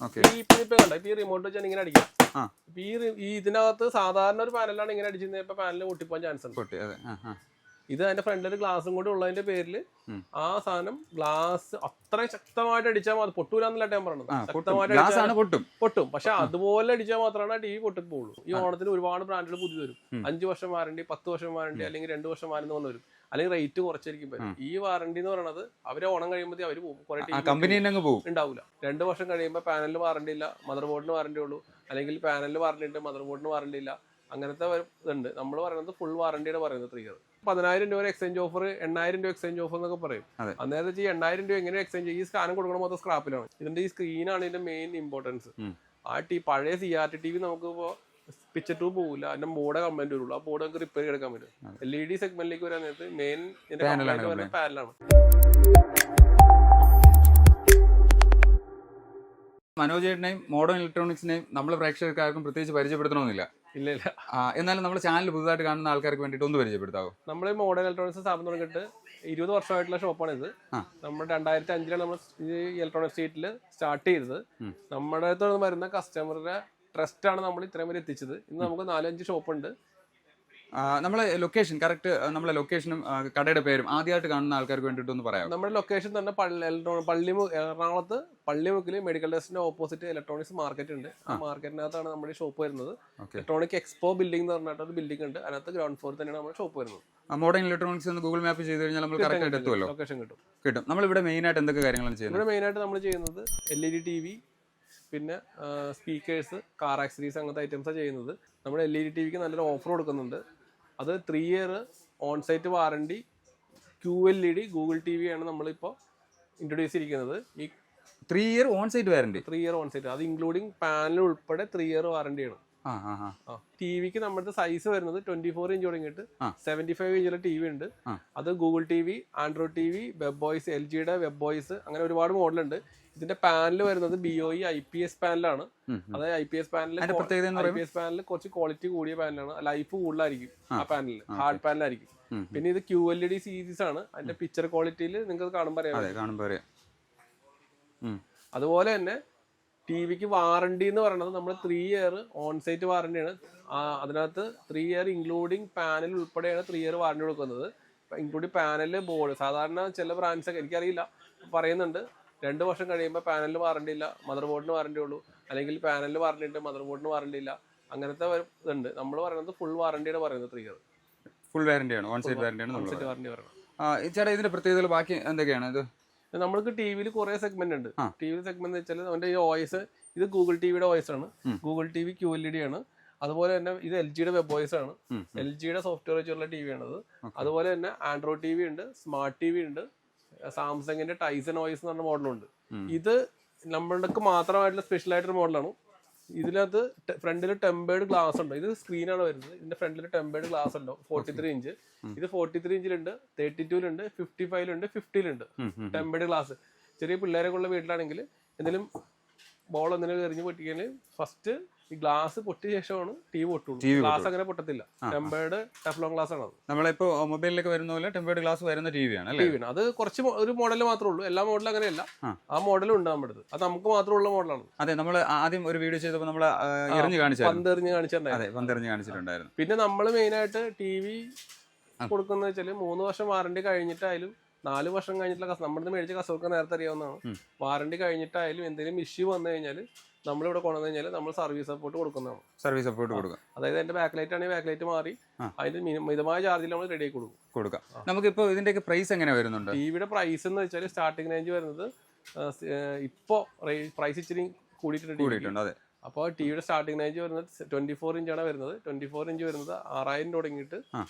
ഇപ്പൊ കണ്ട ഇപ്പൊ ഈ റിമോട്ട് വെച്ചാൽ ഇങ്ങനെ അടിക്കാം. ഇപ്പൊ ഈ ഇതിനകത്ത് സാധാരണ ഒരു പാനലാണ് ഇങ്ങനെ അടിച്ചിരുന്നത്, ഇപ്പൊ പാനൽ പൊട്ടിപ്പോകാൻ ചാൻസ് ഉണ്ട്. ഇത് അതിന്റെ ഫ്രണ്ടിൽ ഗ്ലാസും കൂടി ഉള്ളതിന്റെ പേരിൽ ആ സാധനം ഗ്ലാസ് അത്ര ശക്തമായിട്ട് അടിച്ചാൽ മാത്രം പൊട്ടൂലെന്നല്ല ഞാൻ പറഞ്ഞത്. ശക്തമായിട്ട് പൊട്ടും, പക്ഷെ അതുപോലെ അടിച്ചാൽ മാത്രമാണ് ആ TV പൊട്ടിപ്പോളൂ. ഈ ഓണത്തിന് ഒരുപാട് ബ്രാൻഡുകൾ പുതിയ വരും. 5 വർഷം വാറണ്ടി, 10 വർഷം വാറണ്ടി, അല്ലെങ്കിൽ 2 വർഷം വാറണ്ടി വന്ന് വരും, അല്ലെങ്കിൽ റേറ്റ് കുറച്ചായിരിക്കും വരും. ഈ വാറണ്ടി എന്ന് പറയുന്നത് അവരെ ഓണം കഴിയുമ്പോൾ അവര് പോകും, കുറെ ഉണ്ടാവില്ല. 2 വർഷം കഴിയുമ്പോൾ പാനലിന് വാറണ്ടി ഇല്ല, മദർ ബോർഡിന് വാറണ്ടി ഉള്ളൂ, അല്ലെങ്കിൽ പാനലിന് വാറണ്ടി ഉണ്ട്, മദർ ബോർഡിന് വാറണ്ടി ഇല്ല. അങ്ങനത്തെ ഇതുണ്ട്. നമ്മൾ പറയുന്നത് ഫുൾ വാറണ്ടിയാണ് പറയുന്നത്. 3 ഇയർ 10,000 രൂപ എക്സ്ചേഞ്ച് ഓഫർ, 8,000 രൂപ എക്സ്ചേഞ്ച് ഓഫർ എന്നൊക്കെ പറയും. അന്നേരം ഈ 8,000 രൂപ എങ്ങനെ എക്സ്ചേഞ്ച് ചെയ്യും? ഈ സാധനം കൊടുക്കണം മൊത്തം സ്ക്രാപ്പിലാണ്. ഇതിന്റെ ഈ സ്ക്രീനാണ് ഇതിന്റെ മെയിൻ ഇമ്പോർട്ടൻസ്. പഴയ CRT TV നമുക്ക് ഇപ്പോൾ പിക്ചർ ട്യൂബ് പോകില്ല, അതിന്റെ ബോർഡ് കംപ്ലൈന്റ് വരുള്ളൂ. ആ ബോർഡ് നമുക്ക് റിപ്പയർ എടുക്കാൻ പറ്റും. LED സെഗ്മെന്റിലേക്ക് വരാൻ നേരത്ത് മെയിൻ പാനലാണ്. മനോജ് ചേട്ടനെയും മോഡേൺ ഇലക്ട്രോണിക്സിനെയും നമ്മൾ പ്രേക്ഷകർക്കാർക്കും പ്രത്യേകിച്ച് പരിചയപ്പെടുത്തണമെന്നില്ല. ഇല്ല. എന്നാലും നമ്മുടെ ചാനൽ പുതുതായിട്ട് കാണുന്ന ആൾക്കാർക്ക് വേണ്ടിയിട്ട് ഒന്ന് പരിചയപ്പെടുത്താവോ? നമ്മൾ മോഡേൺ ഇലക്ട്രോണിക്സ് സ്ഥാപനം തുടങ്ങിയിട്ട് 20 വർഷമായിട്ടുള്ള ഷോപ്പാണ് ഇത്. നമ്മൾ 2005 നമ്മൾ ഈ ഇലക്ട്രോണിക് സ്ട്രീറ്റിൽ സ്റ്റാർട്ട് ചെയ്തത്. നമ്മുടെ അടുത്ത് വരുന്ന കസ്റ്റമറുടെ ട്രസ്റ്റ് ആണ് നമ്മൾ ഇത്രയും വരെ എത്തിച്ചത്. ഇന്ന് നമുക്ക് 4-5 ഷോപ്പുണ്ട്. നമ്മളെ ലൊക്കേഷൻ കറക്റ്റ്, നമ്മളെ ലൊക്കേഷനും കടയുടെ പേരും ആദ്യമായിട്ട് കാണുന്ന ആൾക്കാർക്ക് വേണ്ടിയിട്ട് ഒന്ന് പറയാം. നമ്മുടെ ലൊക്കേഷൻ തന്നെ എറണാകുളത്ത് പള്ളിമുക്കിൽ മെഡിക്കൽ ഡെസ്റ്റിന്റെ ഓപ്പോസിറ്റ് ഇലക്ട്രോണിക്സ് മാർക്കറ്റ് ഉണ്ട്. ആ മാർക്കറ്റിനകത്താണ് നമ്മുടെ ഷോപ്പ് വരുന്നത്. ഇലക്ട്രോണിക് എക്സ്പോ ബിൽഡിംഗ് എന്ന് പറഞ്ഞിട്ട് ഒരു ബിൽഡിംഗ് ഉണ്ട്, അതിനകത്ത് ഗ്രൗണ്ട് ഫ്ലോർ തന്നെയാണ് നമ്മുടെ ഷോപ്പ് വരുന്നത്. മോഡേൺ ഇലക്ട്രോണിക്സ് എന്ന് ഗൂഗിൾ മാപ്പ് ചെയ്ത് കഴിഞ്ഞാൽ നമ്മൾ കറക്റ്റ് എത്തുമല്ലോ, ലൊക്കേഷൻ കിട്ടും. നമ്മളിവിടെ മെയിൻ ആയിട്ട് എന്തൊക്കെ കാര്യങ്ങളാണ് ചെയ്യുന്നത്? ഇവിടെ മെയിൻ ആയിട്ട് നമ്മൾ ചെയ്യുന്നത് LED TV, പിന്നെ സ്പീക്കേഴ്സ്, കാർ ആക്സറീസ്, അങ്ങനത്തെ ഐറ്റംസാണ് ചെയ്യുന്നത്. നമ്മൾ LED TVക്ക് നല്ലൊരു ഓഫർ കൊടുക്കുന്നുണ്ട്. അത് 3 year onsite warranty, QLED Google TV ആണ് നമ്മളിപ്പോൾ ഇൻട്രൊഡ്യൂസ് ചെയ്തിരിക്കുന്നത്. ഈ 3 year onsite warranty, 3 year onsite, അത് ഇൻക്ലൂഡിങ് പാനൽ ഉൾപ്പെടെ 3 ഇയർ വാറണ്ടിയാണ്. ടിവിക്ക് നമ്മുടെ സൈസ് വരുന്നത് 24 ഇഞ്ച് തുടങ്ങിയിട്ട് 75 ഇഞ്ചിലെ TV ഉണ്ട്. അത് Google TV, Android TV, web voice, LGയുടെ വെബ് വോയിസ്, അങ്ങനെ ഒരുപാട് മോഡലുണ്ട്. ഇതിന്റെ പാനൽ വരുന്നത് BOE IPS പാനലാണ്. അതായത് IPS പാനലിൽ കുറച്ച് ക്വാളിറ്റി കൂടിയ പാനലാണ്, ലൈഫ് കൂടുതലായിരിക്കും ആ പാനലിൽ, ഹാർഡ് പാനലായിരിക്കും. പിന്നെ ഇത് QLED സീരീസ് ആണ്. അതിന്റെ പിക്ചർ ക്വാളിറ്റിയിൽ നിങ്ങൾക്ക് കാണുമ്പോൾ അറിയാം. അതുപോലെ തന്നെ ടിവിക്ക് വാറണ്ടി എന്ന് പറയുന്നത് നമ്മൾ 3 ഇയർ ഓൺസൈറ്റ് വാറണ്ടിയാണ്. അതിനകത്ത് 3 ഇയർ ഇൻക്ലൂഡിങ് പാനൽ ഉൾപ്പെടെയാണ് 3 ഇയർ വാറണ്ടി കൊടുക്കുന്നത്. Including panel, board. സാധാരണ ചില ബ്രാൻഡ്സൊക്കെ എനിക്കറിയില്ല പറയുന്നുണ്ട് 2 വർഷം കഴിയുമ്പോൾ പാനലിന് വാറണ്ടി ഇല്ല, മദർ ബോർഡിന് വാറണ്ടി ഉള്ളൂ, അല്ലെങ്കിൽ പാനലിന് വാറണ്ടി ഉണ്ട്, മദർ ബോർഡിന് വാറണ്ടി ഇല്ല. അങ്ങനത്തെ ഇതുണ്ട്. നമ്മൾ പറയുന്നത് ഫുൾ വാറണ്ടിയാണ് പറയുന്നത്. 3 ഇയർ ഫുൾ വാറണ്ടിയാണ്, ഓൺസൈറ്റ് വാറണ്ടിയാണ് വാറണ്ടി പറയുന്നത്. ചേട്ടാ, ഇതിന്റെ പ്രത്യേകതകൾ ബാക്കി എന്തൊക്കെയാണ്? ഇത് നമ്മൾക്ക് ടിവിയിൽ കുറെ സെഗ്മെന്റ് ഉണ്ട്. ടിവിയിൽ സെഗ്മെന്റ് വെച്ചാൽ അവന്റെ ഈ വോയിസ്, ഇത് ഗൂഗിൾ ടിവിയുടെ വോയിസ് ആണ്. ഗൂഗിൾ TV QLED ആണ്. അതുപോലെ തന്നെ ഇത് LGയുടെ വെബ് വോയിസ് ആണ്. LGയുടെ സോഫ്റ്റ്വെയർ വെച്ചുള്ള TV ആണത്. അതുപോലെ തന്നെ ആൻഡ്രോയിഡ് TV ഉണ്ട്, സ്മാർട്ട് TV ഉണ്ട്, സാംസങ്ങിന്റെ ടൈസൺ വോയിസ് എന്ന് പറഞ്ഞ മോഡലുണ്ട്. ഇത് നമ്മൾക്ക് മാത്രമായിട്ടുള്ള സ്പെഷ്യൽ ആയിട്ടൊരു മോഡലാണ്. ഇതിനകത്ത് ഫ്രണ്ടിൽ ടെമ്പേർഡ് ഗ്ലാസ് ഉണ്ട്. ഇത് സ്ക്രീനാണ് വരുന്നത്. ഇതിന്റെ ഫ്രണ്ടിൽ ടെമ്പേർഡ് ഗ്ലാസ് ഉണ്ടോ 43 ഇഞ്ച്. ഇത് 43 ഇഞ്ചിലുണ്ട്, 32-ലുണ്ട്, 55-ലുണ്ട്, 50-ലുണ്ട് ടെമ്പേർഡ് ഗ്ലാസ്. ചെറിയ പിള്ളേരൊക്കെ ഉള്ള വീട്ടിലാണെങ്കിൽ എന്തെങ്കിലും ബോൾ എന്തെങ്കിലും എറിഞ്ഞ് പൊട്ടിക്കഴിഞ്ഞാൽ ഫസ്റ്റ് ഈ ഗ്ലാസ് പൊട്ടിയ ശേഷമാണ് TV പൊട്ടുള്ളൂ. ഗ്ലാസ് അങ്ങനെ പൊട്ടത്തില്ല. ടെമ്പേർഡ് ടെഫ്ലോൺ ഗ്ലാസ് ആണ്. നമ്മളിപ്പോ മൊബൈലിലേക്ക് വരുന്ന പോലെ ടെമ്പേർഡ് ഗ്ലാസ് വരുന്ന TV ആണ്. അത് കുറച്ച് ഒരു മോഡൽ മാത്രമേ ഉള്ളൂ, എല്ലാ മോഡലും അങ്ങനെയല്ല. ആ മോഡലും ഉണ്ട് നമ്മുടെ അടുത്ത്. അത് നമുക്ക് മാത്രമുള്ള മോഡലാണ്. അതെ, നമ്മൾ ആദ്യം ഒരു വീഡിയോ ചെയ്തപ്പോൾ നമ്മൾ പന്തെറിഞ്ഞ് കാണിച്ചിട്ടുണ്ടായിരുന്നു. പിന്നെ നമ്മൾ മെയിൻ ആയിട്ട് TV കൊടുക്കുന്ന വെച്ചാൽ 3 വർഷം വാറണ്ടി കഴിഞ്ഞിട്ടായാലും 4 വർഷം കഴിഞ്ഞിട്ടുള്ള നമ്മുടെ മേടിച്ച കസ്റ്റമർക്ക് നേരത്തെ അറിയാവുന്നതാണ്. വാറണ്ടി കഴിഞ്ഞിട്ടായാലും എന്തെങ്കിലും ഇഷ്യൂ വന്നു കഴിഞ്ഞാൽ നമ്മളിവിടെ കൊണ്ടുവന്നു കഴിഞ്ഞാൽ നമ്മൾ സർവീസ് സപ്പോർട്ട് കൊടുക്കുന്നതാണ്. സർവീസ് സപ്പോർട്ട് കൊടുക്കുക. അതായത് എന്റെ ബാക്ക് ലൈറ്റ് ആണെങ്കിൽ ബാക്ക് ലൈറ്റ് മാറി അതിന്റെ മിതമായ ചാർജിൽ നമ്മൾ റെഡി ആക്കി കൊടുക്കാം. നമുക്കിപ്പോ ഇതിന്റെ പ്രൈസ് എങ്ങനെ വരുന്നുണ്ട്? ടിവിയുടെ പ്രൈസ് എന്ന് വെച്ചാൽ സ്റ്റാർട്ടിംഗ് റേഞ്ച് വരുന്നത് ഇപ്പോ പ്രൈസ് ഇച്ചിരി കൂടിയിട്ടുണ്ട്. അതെ. അപ്പോൾ ടിവിയുടെ സ്റ്റാർട്ടിംഗ് റേഞ്ച് വരുന്നത് 24 ഇഞ്ചാണ് വരുന്നത്. 24 ഇഞ്ച് വരുന്നത് 6,000 തുടങ്ങിയിട്ട്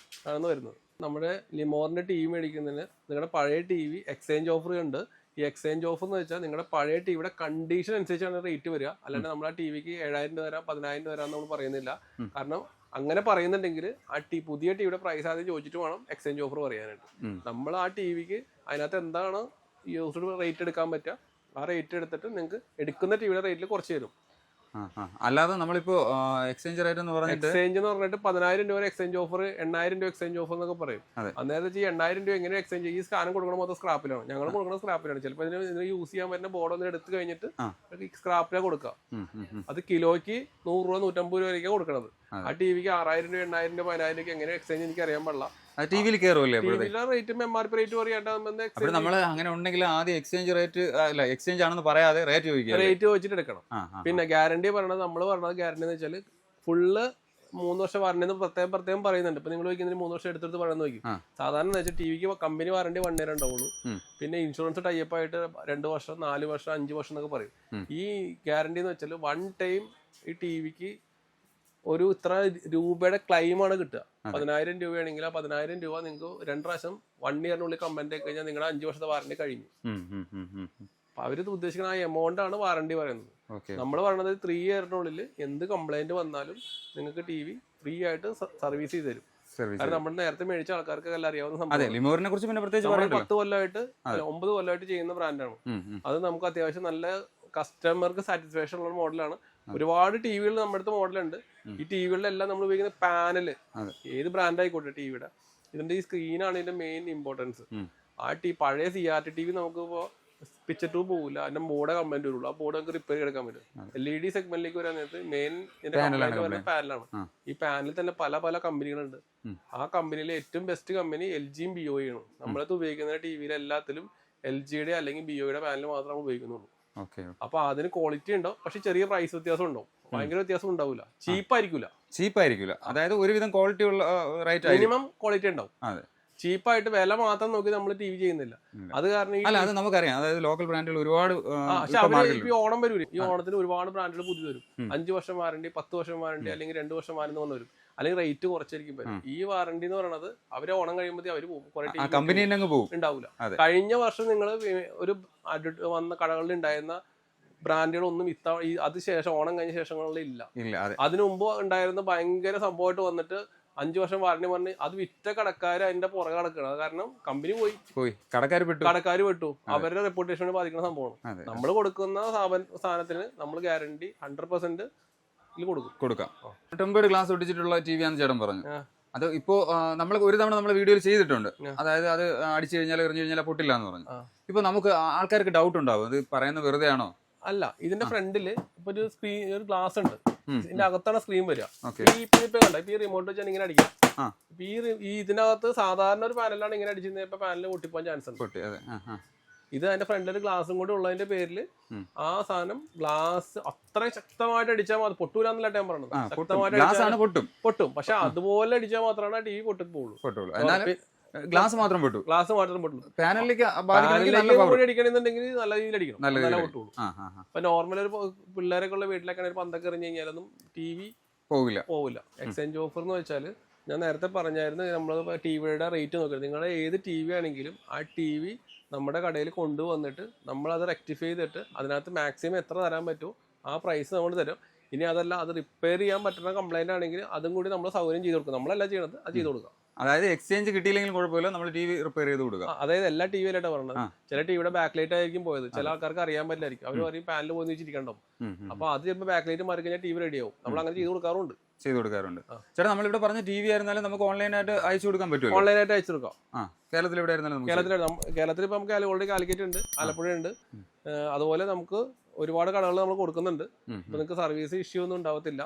ആണ് വരുന്നത്. നമ്മുടെ ലിമോറിന്റെ TV മേടിക്കുന്നതിന് നിങ്ങളുടെ പഴയ TV എക്സ്ചേഞ്ച് ഓഫർ ഉണ്ട്. ഈ എക്സ്ചേഞ്ച് ഓഫർ എന്ന് വെച്ചാൽ നിങ്ങളുടെ പഴയ ടിവിയുടെ കണ്ടീഷൻ അനുസരിച്ചാണ് റേറ്റ് വരിക. അല്ലാണ്ട് നമ്മൾ ആ ടിവിക്ക് 7,000 രൂപ തരാം, 10,000 രൂപ തരാം നമ്മൾ പറയുന്നില്ല. കാരണം അങ്ങനെ പറയുന്നുണ്ടെങ്കിൽ ആ പുതിയ ടിവിയുടെ പ്രൈസ് ആദ്യം ചോദിച്ചിട്ട് വേണം എക്സ്ചേഞ്ച് ഓഫർ പറയാനായിട്ട്. നമ്മൾ ആ ടിവിക്ക് അതിനകത്ത് എന്താണ് യൂസ്ഡ് റേറ്റ് എടുക്കാൻ പറ്റുക, ആ റേറ്റ് എടുത്തിട്ട് നിങ്ങൾക്ക് എടുക്കുന്ന ടിവിയുടെ റേറ്റിൽ കുറച്ച് തരും. അല്ലാതെ നമ്മളിപ്പോ എക്സ്ചേഞ്ച് റേറ്റ് എന്ന് പറഞ്ഞിട്ട് എക്സ്ചേഞ്ച് എന്ന് പറഞ്ഞിട്ട് 10,000 രൂപ എക്സ്ചേഞ്ച് ഓഫർ, 8,000 രൂപ എക്സ്ചേഞ്ച് ഓഫർ എന്നൊക്കെ പറയും. അന്നേരത്തെ ഈ 8,000 രൂപ എങ്ങനെ എക്സ്ചേഞ്ച്, ഈ സാധനം കൊടുക്കണം മൊത്തം സ്ക്രാപ്പിലാണ്, ഞങ്ങൾ കൊടുക്കുന്ന സ്ക്രാപ്പിലാണ്. ചിലപ്പോൾ ഇതിന് യൂസ് ചെയ്യാൻ പറ്റുന്ന ബോർഡ് ഒന്ന് എടുത്ത് കഴിഞ്ഞിട്ട് സ്ക്രാപ്പിലാണ് കൊടുക്കുക. അത് കിലോയ്ക്ക് 100 രൂപ 150 രൂപ വരെയൊക്കെ കൊടുക്കണത്. ആ ടിവിക്ക് 6,000 രൂപ 8,000 രൂപ 10,000 രൂപ എങ്ങനെ എക്സ്ചേഞ്ച് എനിക്ക് അറിയാൻ പാടില്ല. ടിവിയിൽ കയറുമല്ലേ റേറ്റും MRP റേറ്റ് പറയാണ്ട് നമ്മൾ അങ്ങനെ ഉണ്ടെങ്കിൽ ആദ്യം എക്സ്ചേഞ്ച് റേറ്റ് അല്ല എക്സ്ചേഞ്ച് ആണെന്ന് പറയാതെ റേറ്റ് ചോദിക്കുക, റേറ്റ് ചോദിച്ചിട്ട് എടുക്കണം. പിന്നെ ഗ്യാരണ്ടി പറയണത്, നമ്മൾ പറഞ്ഞത് ഗ്യാരണ്ടി എന്ന് വെച്ചാൽ ഫുള്ള് 3 വർഷം വാറണ്ടി പ്രത്യേകം പറയുന്നുണ്ട്. ഇപ്പൊ നിങ്ങൾ ചോദിക്കുന്നതിന് 3 വർഷം എടുത്തെടുത്ത് പറയാൻ നോക്കി. സാധാരണ വെച്ചാൽ ടിവിക്ക് കമ്പനി വാറണ്ടി 1 year ഉണ്ടാവുള്ളൂ. പിന്നെ ഇൻഷുറൻസ് ടൈപ്പ് ആയിട്ട് 2 വർഷം 4 വർഷം 5 വർഷം എന്നൊക്കെ പറയും. ഈ ഗ്യാരണ്ടി എന്ന് വെച്ചാൽ 1 ടൈം ഈ ടിവിക്ക് ഒരു ഇത്ര രൂപയുടെ ക്ലെയിമാണ് കിട്ടുക. 10,000 രൂപയാണെങ്കിൽ ആ 10,000 രൂപ നിങ്ങൾക്ക് 2 പ്രാവശ്യം 1 yearനുള്ളിൽ കമ്പനി ആയി കഴിഞ്ഞാൽ നിങ്ങളുടെ 5 വർഷത്തെ വാറണ്ടി കഴിഞ്ഞു. അപ്പൊ അവര് ഉദ്ദേശിക്കുന്ന ആ എമൗണ്ട് ആണ് വാറണ്ടി പറയുന്നത്. നമ്മൾ പറയുന്നത് 3 yearനുള്ളിൽ എന്ത് കംപ്ലൈന്റ് വന്നാലും നിങ്ങൾക്ക് ടിവി ഫ്രീ ആയിട്ട് സർവീസ് ചെയ്ത് തരും. കാരണം നമ്മൾ നേരത്തെ മേടിച്ച ആൾക്കാർക്ക് എല്ലാം അറിയാവുന്ന സംഭവം. 10 കൊല്ലമായിട്ട് 9 കൊല്ലമായിട്ട് ചെയ്യുന്ന ബ്രാൻഡാണ്. അത് നമുക്ക് അത്യാവശ്യം നല്ല കസ്റ്റമർക്ക് സാറ്റിസ്ഫാക്ഷൻ ഉള്ള മോഡലാണ്. ഒരുപാട് ടിവികൾ നമ്മുടെ അടുത്ത് മോഡലുണ്ട്. ഈ ടിവികളിലെല്ലാം നമ്മൾ ഉപയോഗിക്കുന്ന പാനല് ഏത് ബ്രാൻഡ് ആയിക്കോട്ടെ ടിവിയുടെ, ഇതിന്റെ ഈ സ്ക്രീനാണ് ഇതിന്റെ മെയിൻ ഇമ്പോർട്ടൻസ്. ആ പഴയ CRT ടിവി നമുക്ക് ഇപ്പോൾ പിക്ചർ ട്യൂബ് പോകില്ല, അതിന്റെ ബോർഡ് കംപ്ലൈന്റ് വരുള്ളൂ. ആ ബോർഡ് നമുക്ക് റിപ്പയർ എടുക്കാൻ പറ്റും. LED സെഗ്മെന്റിലേക്ക് വരാൻ നേരത്ത് മെയിൻ ഇതിന്റെ കംപ്ലൈന്റ് വരുന്ന പാനലാണ്. ഈ പാനലിൽ തന്നെ പല കമ്പനികളുണ്ട്. ആ കമ്പനിയിലെ ഏറ്റവും ബെസ്റ്റ് കമ്പനി LGയും BOE ആണ്. നമ്മളത് ഉപയോഗിക്കുന്ന ടിവിയിൽ എല്ലാത്തിലും LGയുടെ അല്ലെങ്കിൽ BOEയുടെ പാനൽ മാത്രമേ ഉപയോഗിക്കുന്നുള്ളൂ. അപ്പൊ അതിന് ക്വാളിറ്റി ഉണ്ടാവും, പക്ഷെ ചെറിയ പ്രൈസ് വ്യത്യാസം ഉണ്ടാവും. ഭയങ്കര വ്യത്യാസം ഉണ്ടാവില്ല, ചീപ്പായിരിക്കില്ല. അതായത് ഒരുവിധം ക്വാളിറ്റി ഉള്ള റേറ്റ് മിനിമം ക്വാളിറ്റി ഉണ്ടാവും. ചീപ്പായിട്ട് വില മാത്രം നോക്കി നമ്മൾ ടിവി ചെയ്യുന്നില്ല. അത് കാരണം അത് നമുക്കറിയാം. അതായത് ലോക്കൽ ബ്രാൻഡുകൾ ഒരുപാട് ഈ ഓണം വരും, ഈ ഓണത്തിന് ഒരുപാട് ബ്രാൻഡുകൾ പുതിയ വരും. 5 വർഷം വാറണ്ടി, 10 വർഷം വാറണ്ടി, അല്ലെങ്കിൽ 2 വർഷം വാറണ്ടി വന്നു വരും. അല്ലെങ്കിൽ റേറ്റ് കുറച്ചായിരിക്കും വരും. ഈ വാറണ്ടി എന്ന് പറയുന്നത് അവരെ ഓണം കഴിയുമ്പോൾ അവര് പോകും, ഉണ്ടാവില്ല. കഴിഞ്ഞ വർഷം നിങ്ങൾ ഒരു വന്ന കടകളിൽ ഉണ്ടായിരുന്ന ബ്രാൻഡുകളൊന്നും അതിനുശേഷം ഓണം കഴിഞ്ഞ ശേഷങ്ങളിൽ ഇല്ല. അതിനു മുമ്പ് ഉണ്ടായിരുന്ന ഭയങ്കര സംഭവമായിട്ട് വന്നിട്ട് 5 വർഷം വാറണ്ടി പറഞ്ഞ് അത് വിറ്റ കടക്കാർ അതിന്റെ പുറകെ കിടക്കണം. കാരണം കമ്പനി പോയി കടക്കാർ വിട്ടു. അവരുടെ റെപ്യൂട്ടേഷനെ ബാധിക്കുന്ന സംഭവമാണ്. നമ്മൾ കൊടുക്കുന്ന സാധനത്തിന് നമ്മൾ ഗ്യാരണ്ടി 100% കൊടുക്കാം. ടെമ്പേർഡ് ഗ്ലാസ് ഒട്ടിച്ചിട്ടുള്ള ടിവി ആണെന്ന് ചേട്ടൻ പറഞ്ഞു. അത് ഇപ്പോ നമ്മൾ ഒരു തവണ നമ്മൾ വീഡിയോയിൽ ചെയ്തിട്ടുണ്ട്. അതായത് അത് അടിച്ചു കഴിഞ്ഞാൽ എറിഞ്ഞു കഴിഞ്ഞാൽ പൊട്ടില്ല എന്ന് പറഞ്ഞു. ഇപ്പൊ നമുക്ക് ആൾക്കാർക്ക് ഡൗട്ട് ഉണ്ടാവും, ഇത് പറയുന്നത് വെറുതെ ആണോ? അല്ല, ഇതിന്റെ ഫ്രണ്ടില് ഇപ്പൊ ഒരു ഗ്ലാസ് ഉണ്ട്, ഇതിന്റെ അകത്താണ് സ്ക്രീൻ വരിക. ഈ റിമോട്ട് വെച്ചാൽ ഇങ്ങനെ അടിക്കാം. ഈ ഇതിനകത്ത് സാധാരണ ഒരു പാനലാണ് ഇങ്ങനെ അടിച്ചിരുന്നത്. ഇപ്പൊ പാനൽ പൊട്ടിപ്പോൻ ചാൻസ് ഉണ്ട്. ഇത് അതിന്റെ ഫ്രണ്ടിൽ ഗ്ലാസും കൂടി ഉള്ളതിന്റെ പേരിൽ ആ സാധനം ഗ്ലാസ് അത്ര ശക്തമായിട്ട് അടിച്ചാൽ അത് പൊട്ടൂലെന്നല്ല ഞാൻ പറഞ്ഞത്. ശക്തമായിട്ട് പൊട്ടും, പക്ഷെ അതുപോലെ അടിച്ചാൽ മാത്രമാണ് ടിവി പൊട്ടിപ്പോവുള്ളൂ. ഗ്ലാസ് മാത്രം പൊട്ടു. പാനലിലേക്ക് അടിക്കണമെന്നുണ്ടെങ്കിൽ നല്ല രീതിയിൽ അടിക്കണം, നല്ല പൊട്ടുള്ളൂ. അപ്പൊ നോർമൽ ഒരു പിള്ളേരൊക്കെ ഉള്ള വീട്ടിലൊക്കെ ഒരു പന്തൊക്കെ എറിഞ്ഞു കഴിഞ്ഞാലൊന്നും ടിവി പോവില്ല. എക്സ്ചേഞ്ച് ഓഫർ എന്ന് വെച്ചാൽ ഞാൻ നേരത്തെ പറഞ്ഞായിരുന്നു, നമ്മൾ ടിവിയുടെ റേറ്റ് നോക്കുന്നത്. നിങ്ങളുടെ ഏത് ടിവി ആണെങ്കിലും ആ ടിവി നമ്മുടെ കടയിൽ കൊണ്ടുവന്നിട്ട് നമ്മളത് റെക്ടിഫൈ ചെയ്തിട്ട് അതിനകത്ത് മാക്സിമം എത്ര തരാൻ പറ്റുമോ ആ പ്രൈസ് നമ്മൾ തരും. ഇനി അതല്ല, അത് റിപ്പയർ ചെയ്യാൻ പറ്റുന്ന കംപ്ലൈന്റ് ആണെങ്കിൽ അതും കൂടി നമ്മൾ സൗകര്യം ചെയ്ത് കൊടുക്കും. നമ്മളല്ല ചെയ്യണത്, അത് ചെയ്ത് കൊടുക്കാം. അതായത് എക്സ്ചേഞ്ച് കിട്ടിയില്ലെങ്കിൽ കുഴപ്പമില്ല, നമ്മൾ ടിവി റിപ്പയർ ചെയ്ത് കൊടുക്കുക. അതായത് എല്ലാ ടിവിയിലായിട്ടാണ് പറഞ്ഞത്. ചില ടിവിയുടെ ബാക്ക് ലൈറ്റ് ആയിരിക്കും പോയത്, ചില ആൾക്കാർക്ക് അറിയാൻ പറ്റില്ലായിരിക്കും. അവർ പറയും പാനൽ പോയി വെച്ചിരിക്കണ്ടോ. അപ്പൊ അത് ചിലപ്പോൾ ബാക്ക് ലൈറ്റ് മാറി കഴിഞ്ഞാൽ ടിവി റെഡി ആവും. നമ്മൾ അങ്ങനെ ചെയ്ത് കൊടുക്കാറുണ്ട്. ചേട്ടാ, നമ്മളിവിടെ പറഞ്ഞ ടിവി ആയിരുന്നാലും നമുക്ക് ഓൺലൈനായിട്ട് അയച്ചു കൊടുക്കാൻ പറ്റുമോ? ഓൺലൈനായിട്ട് അയച്ചു കൊടുക്കാം. കേരളത്തിൽ എവിടെ ആയിരുന്നാലും കേരളത്തിൽ ഇപ്പൊ നമുക്ക് ഓൾറെഡി കാലിക്കറ്റ് ഉണ്ട്, ആലപ്പുഴ ഉണ്ട്. അതുപോലെ നമുക്ക് ഒരുപാട് കടകൾ നമ്മൾ കൊടുക്കുന്നുണ്ട്. അപ്പൊ നിങ്ങൾക്ക് സർവീസ് ഇഷ്യൂ ഒന്നും ഉണ്ടാവത്തില്ല.